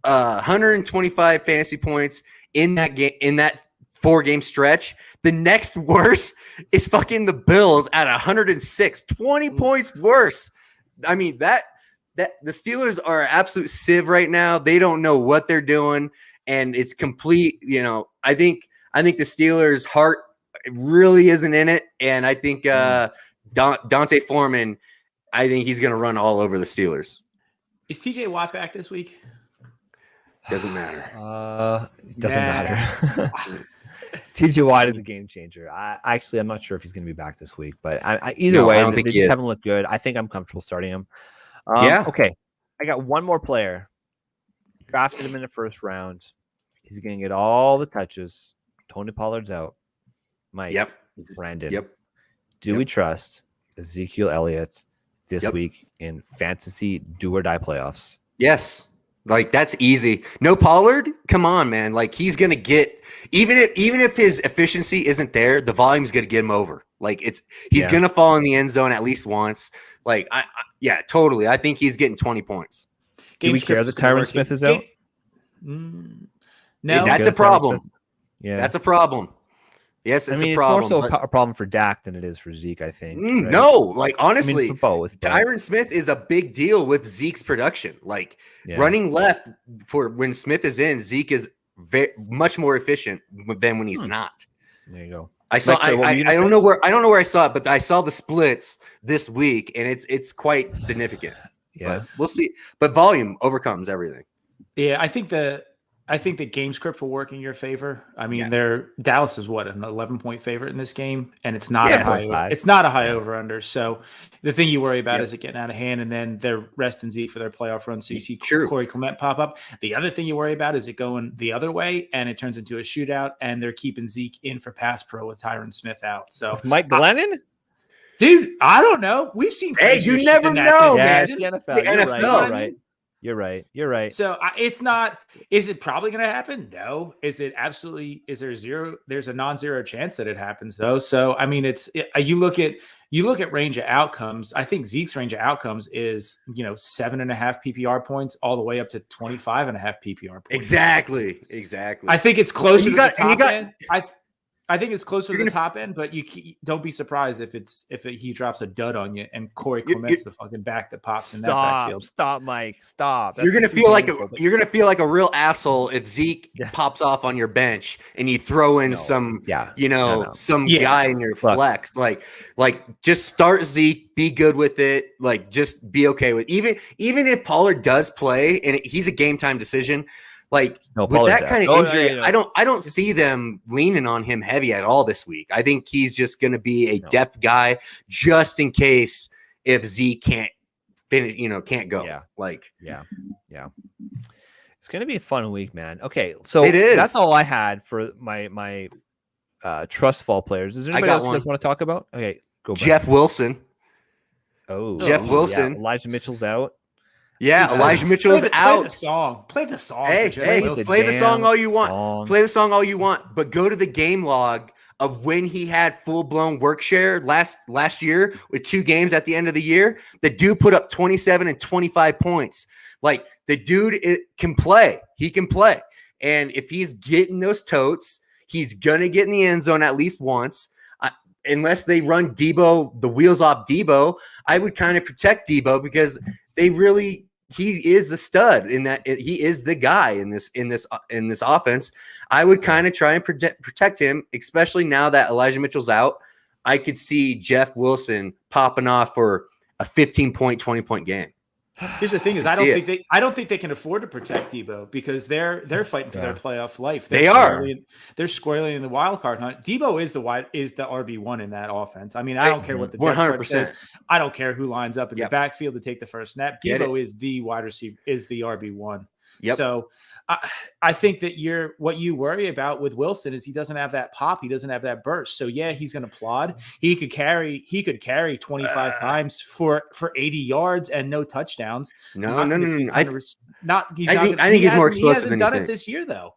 Speaker 3: 125 fantasy points in that game, in that 4-game stretch. The next worst is fucking the Bills at 106, 20 points worse. I mean, that the Steelers are an absolute sieve right now. They don't know what they're doing, and it's complete. I think the Steelers' heart really isn't in it, and I think Dante Foreman, I think he's going to run all over the Steelers.
Speaker 4: Is TJ Watt back this week?
Speaker 3: Doesn't matter.
Speaker 2: It doesn't matter. TJ Watt is a game changer. I'm not sure if he's going to be back this week, but either way, they just haven't looked good. I think I'm comfortable starting him. Okay. I got one more player. Drafted him in the first round. He's going to get all the touches. Tony Pollard's out. Mike.
Speaker 3: Yep.
Speaker 2: Brandon.
Speaker 3: Yep.
Speaker 2: Do we trust Ezekiel Elliott this week in fantasy do or die playoffs?
Speaker 3: Yes. Like, that's easy. No Pollard? Come on, man. Like, he's going to get even if his efficiency isn't there, the volume's going to get him over. Like, he's going to fall in the end zone at least once. Like, totally. I think he's getting 20 points.
Speaker 2: Do we care that Tyron Smith is out?
Speaker 4: No.
Speaker 3: That's a problem. Yeah. That's a problem. Yes, it's a problem.
Speaker 2: It's more so a problem for Dak than it is for Zeke, I think.
Speaker 3: Right? No, like, honestly,
Speaker 2: for both.
Speaker 3: Tyron Smith is a big deal with Zeke's production. Like, running left for when Smith is in, Zeke is much more efficient than when he's not.
Speaker 2: There you go.
Speaker 3: I don't know where I saw it, but I saw the splits this week, and it's quite significant.
Speaker 2: Yeah,
Speaker 3: but we'll see. But volume overcomes everything.
Speaker 4: Yeah, I think the game script will work in your favor. I mean, Dallas is an 11-point favorite in this game, and it's not a high over under. So the thing you worry about is it getting out of hand, and then they're resting Zeke for their playoff run. So you see Corey Clement pop up. The other thing you worry about is it going the other way, and it turns into a shootout, and they're keeping Zeke in for pass pro with Tyron Smith out. So
Speaker 2: Mike Glennon.
Speaker 4: Dude, I don't know. We've seen.
Speaker 3: Hey, you never know.
Speaker 2: Yeah, it's the NFL.
Speaker 3: The NFL.
Speaker 2: You're right.
Speaker 4: So it's not. Is it probably going to happen? No. Is it absolutely? Is there zero? There's a non-zero chance that it happens, though. So I mean, you look at range of outcomes. I think Zeke's range of outcomes is 7.5 PPR points all the way up to 25.5 PPR points.
Speaker 3: Exactly.
Speaker 4: I think it's closer to the top end. I think it's closer to the top end, but you don't be surprised if he drops a dud on you and Corey Clement's the fucking back that pops in that backfield.
Speaker 2: Stop, Mike. Stop.
Speaker 3: You're gonna feel like a real asshole if Zeke pops off on your bench and you throw in some guy in your flex. Like just start Zeke, be good with it. Like, just be okay with even if Pollard does play and he's a game time decision. Like, with that kind of injury, I don't see them leaning on him heavy at all this week. I think he's just going to be a depth guy just in case if Zeke can't finish, can't go.
Speaker 2: Yeah. It's going to be a fun week, man. Okay, so
Speaker 3: it is.
Speaker 2: That's all I had for my trust fall players. Is there anybody else you guys want to talk about? Okay, go back.
Speaker 3: Jeff Wilson.
Speaker 2: Oh,
Speaker 3: Jeff Wilson.
Speaker 2: Yeah. Elijah Mitchell's out.
Speaker 3: Yeah, Elijah Mitchell's out.
Speaker 4: Play the song.
Speaker 3: Hey, play the song all you want. Play the song all you want, but go to the game log of when he had full-blown work share last year with 2 games at the end of the year. The dude put up 27 and 25 points. Like, the dude can play. He can play. And if he's getting those totes, he's going to get in the end zone at least once. Unless they run Debo, the wheels off Debo, I would kind of protect Debo because he is the stud in that he is the guy in this offense. I would kind of try and protect him, especially now that Elijah Mitchell's out. I could see Jeff Wilson popping off for a 15-point, 20-point game.
Speaker 4: Here's the thing: is I don't think they can afford to protect Debo because they're fighting for their playoff life. They're squarely in the wild card hunt. Debo is the RB1 in that offense. I mean, I don't care what the 100% says. I don't care who lines up in the backfield to take the first snap. Debo is the wide receiver, is the RB1.
Speaker 3: Yep.
Speaker 4: So I think that what you worry about with Wilson is he doesn't have that pop. He doesn't have that burst. So yeah, he's going to plod. He could carry 25 times for 80 yards and no touchdowns.
Speaker 3: No.
Speaker 4: I
Speaker 3: think he's more explosive than you think. He hasn't done it
Speaker 4: this year though.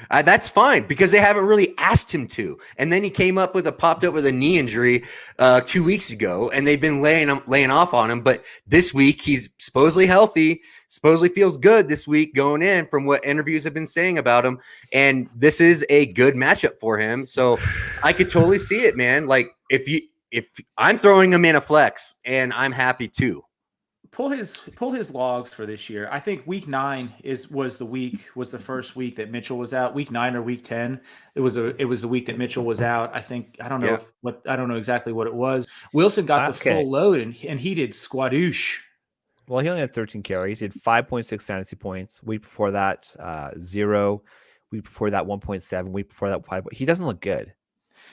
Speaker 3: That's fine because they haven't really asked him to. And then he popped up with a knee injury 2 weeks ago, and they've been laying off on him. But this week he's supposedly healthy, supposedly feels good this week going in from what interviews have been saying about him. And this is a good matchup for him. So I could totally see it, man. Like if I'm throwing him in a flex, and I'm happy too.
Speaker 4: Pull his logs for this year. I think week 9 was the first week that Mitchell was out. Week 9 or week 10, it was the week that Mitchell was out. I don't know exactly what it was. Wilson got the full load and he did squadoosh.
Speaker 2: Well, he only had 13 carries. He had 5.6 fantasy points. Week before that, 0. Week before that, 1.7. Week before that, 5. He doesn't look good.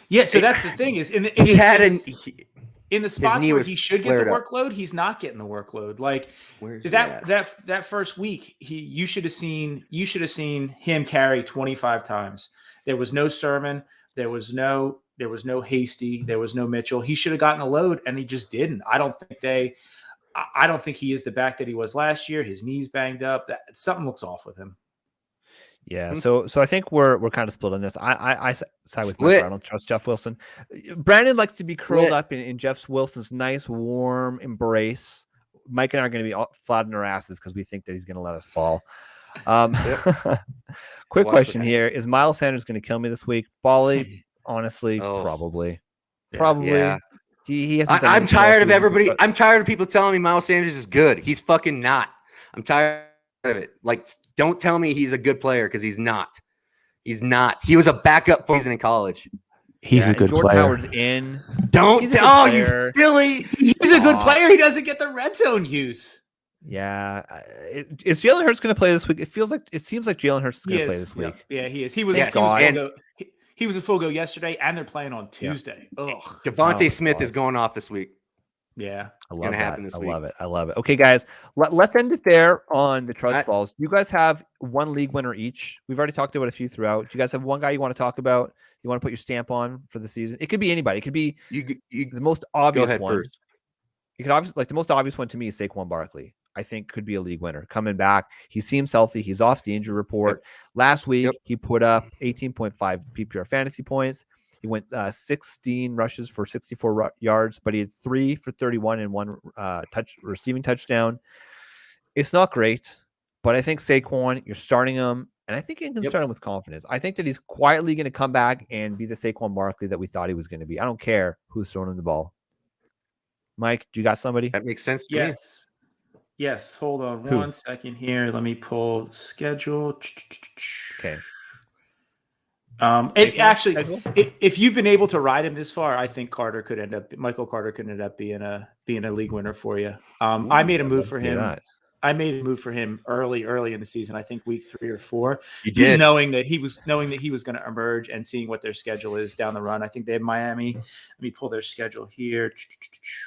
Speaker 4: Yeah, so that's the thing is, in the spots where he should get the workload, he's not getting the workload. Like that first week, you should have seen him carry 25 times. There was no Sermon, there was no Hasty, there was no Mitchell. He should have gotten a load, and he just didn't. I don't think he is the back that he was last year. His knee's banged up. Something looks off with him.
Speaker 2: Yeah, so I think we're kind of split on this. I side with Mike. I don't trust Jeff Wilson. Brandon likes to be curled up in Jeff Wilson's nice, warm embrace. Mike and I are going to be flat on our asses because we think that he's going to let us fall. Quick question here: is Miles Sanders going to kill me this week? Bali, honestly, probably. Yeah. He hasn't.
Speaker 3: I'm tired of everybody. I'm tired of people telling me Miles Sanders is good. He's fucking not. I'm tired of it. Like, don't tell me he's a good player because he's not. He's not. He was a backup for season in college.
Speaker 4: He's a good
Speaker 2: Jordan
Speaker 4: player.
Speaker 2: Howard's in.
Speaker 3: Don't tell you Billy.
Speaker 4: He's a good player. He doesn't get the red zone use.
Speaker 2: Yeah, is Jalen Hurts going to play this week? It seems like Jalen Hurts is going to play this week.
Speaker 4: Yeah, he is. He was a full go yesterday, and they're playing on Tuesday. Yeah.
Speaker 3: Javonte Smith is going off this week.
Speaker 4: Yeah,
Speaker 2: I love that. I love it. Okay, guys, let's end it there on the Trust Falls. Do you guys have one league winner each? We've already talked about a few throughout. Do you guys have one guy you want to talk about? You want to put your stamp on for the season? It could be anybody. It could be the most obvious
Speaker 3: go ahead
Speaker 2: one.
Speaker 3: First.
Speaker 2: You could obviously the most obvious one to me is Saquon Barkley. I think could be a league winner coming back. He seems healthy. He's off the injury report. Last week he put up 18.5 PPR fantasy points. He went 16 rushes for 64 yards, but he had 3 for 31 and 1 receiving touchdown. It's not great, but I think Saquon, you're starting him, and I think you can start him with confidence. I think that he's quietly going to come back and be the Saquon Barkley that we thought he was going to be. I don't care who's throwing him the ball. Mike, do you got somebody?
Speaker 3: That makes sense to me.
Speaker 4: Yes. Hold on 1 second here. Let me pull schedule.
Speaker 2: Okay.
Speaker 4: If you've been able to ride him this far, I think Michael Carter could end up being a league winner for you. I made a move for him. I made a move for him early in the season. I think week 3 or 4.
Speaker 3: You did,
Speaker 4: knowing that he was going to emerge and seeing what their schedule is down the run. I think they have Miami. Let me pull their schedule here.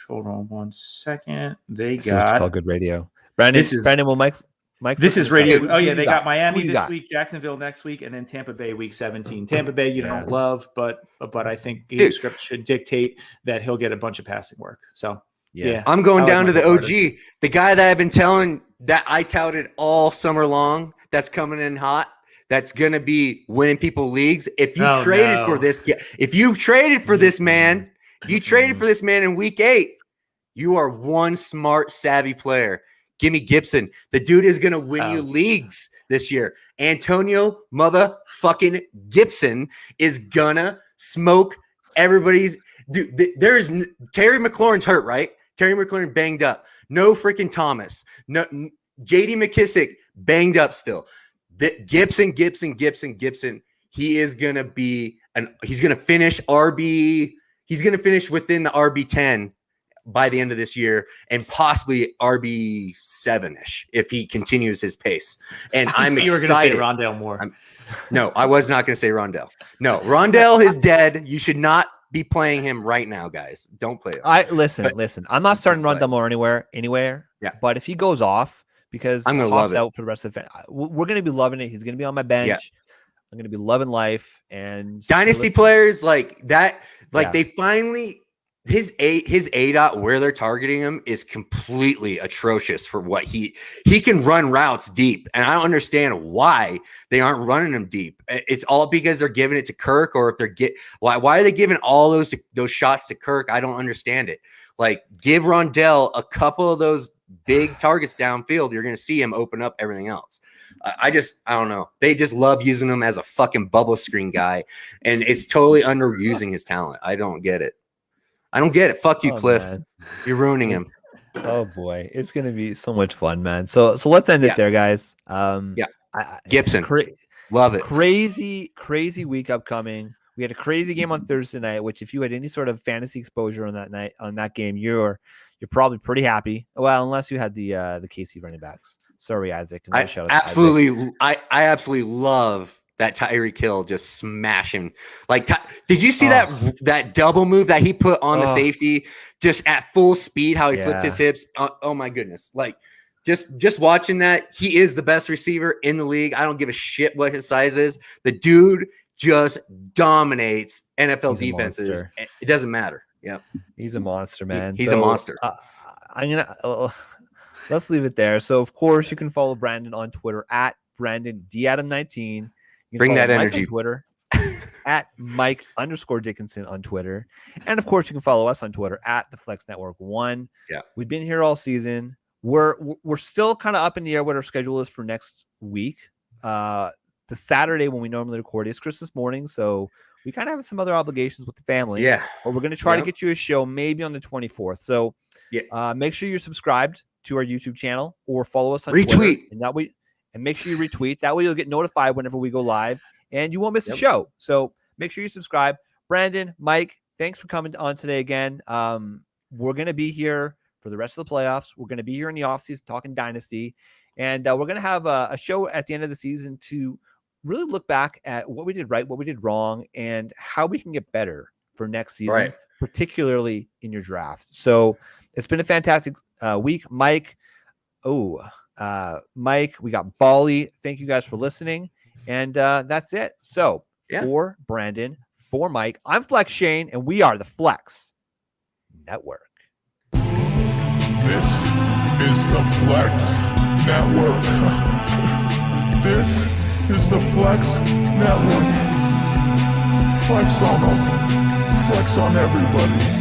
Speaker 4: Hold on 1 second. This is
Speaker 2: called good radio. Brandon will Mike.
Speaker 4: This is radio. Oh yeah, they got Miami this week, Jacksonville next week, and then Tampa Bay week 17. Tampa Bay you don't love, but I think game script should dictate that he'll get a bunch of passing work. So yeah,
Speaker 3: I'm going down to the OG, the guy that I've been telling that I touted all summer long that's coming in hot, that's going to be winning people leagues. If you traded for this man in week 8, you are one smart, savvy player. Give me Gibson. The dude is going to win you leagues this year. Antonio motherfucking Gibson is going to smoke everybody's. Dude, Terry McLaurin's hurt, right? Terry McLaurin banged up. No freaking Thomas. No J.D. McKissick banged up still. Gibson. He is going to be he's going to finish RB. He's going to finish within the RB 10 by the end of this year, and possibly RB 7-ish if he continues his pace. And I'm excited. You were going to
Speaker 4: say Rondale Moore.
Speaker 3: No, I was not going to say Rondale. No, Rondale is dead. You should not be playing him right now, guys. Don't play him.
Speaker 2: Listen. I'm not starting Rondale Moore anywhere.
Speaker 3: Yeah.
Speaker 2: But if he goes off, because
Speaker 3: I'm going to love it
Speaker 2: out for the rest of the we're going to be loving it. He's going to be on my bench. Yeah. I'm going to be loving life. And
Speaker 3: dynasty players like that, they finally. His ADOT where they're targeting him is completely atrocious for what he can run routes deep, and I don't understand why they aren't running him deep. It's all because they're giving it to Kirk, or if they're why are they giving all those shots to Kirk? I don't understand it. Like, give Rondale a couple of those big targets downfield, you're going to see him open up everything else. I don't know. They just love using him as a fucking bubble screen guy, and it's totally underusing his talent. I don't get it. Fuck you, Cliff. Man. You're ruining him.
Speaker 2: Oh boy, it's gonna be so much fun, man. So let's end it there, guys.
Speaker 3: Gibson, love it.
Speaker 2: Crazy week upcoming. We had a crazy game on Thursday night, which if you had any sort of fantasy exposure on that game, you're probably pretty happy. Well, unless you had the KC running backs. Sorry, Isaac.
Speaker 3: I absolutely love that Tyreek Hill just smashing. Like, did you see that double move that he put on the safety just at full speed? How he flipped his hips? Oh my goodness! Like, just watching that, he is the best receiver in the league. I don't give a shit what his size is. The dude just dominates NFL defenses. It doesn't matter. Yeah,
Speaker 2: he's a monster, man.
Speaker 3: He's a monster.
Speaker 2: Let's leave it there. So, of course, you can follow Brandon on Twitter at BrandonDAdam19.
Speaker 3: Bring that
Speaker 2: Mike
Speaker 3: energy.
Speaker 2: On Twitter at Mike_Dickinson on Twitter. And of course, you can follow us on Twitter at the Flex Network 1.
Speaker 3: Yeah.
Speaker 2: We've been here all season. We're still kind of up in the air what our schedule is for next week. The Saturday when we normally record is Christmas morning. So we kind of have some other obligations with the family.
Speaker 3: Yeah.
Speaker 2: Or we're going to try to get you a show maybe on the 24th. So make sure you're subscribed to our YouTube channel or follow us on Twitter. And make sure you retweet. That way you'll get notified whenever we go live and you won't miss a show. So make sure you subscribe. Brandon, Mike, thanks for coming on today again. We're going to be here for the rest of the playoffs. We're going to be here in the offseason talking Dynasty. And we're going to have a show at the end of the season to really look back at what we did right, what we did wrong, and how we can get better for next season, particularly in your draft. So it's been a fantastic week. Mike, we got Bali. Thank you guys for listening. And that's it. So for Brandon, for Mike, I'm Flex Shane, and we are the Flex Network.
Speaker 1: This is the Flex Network. This is the Flex Network. Flex on them. Flex on everybody.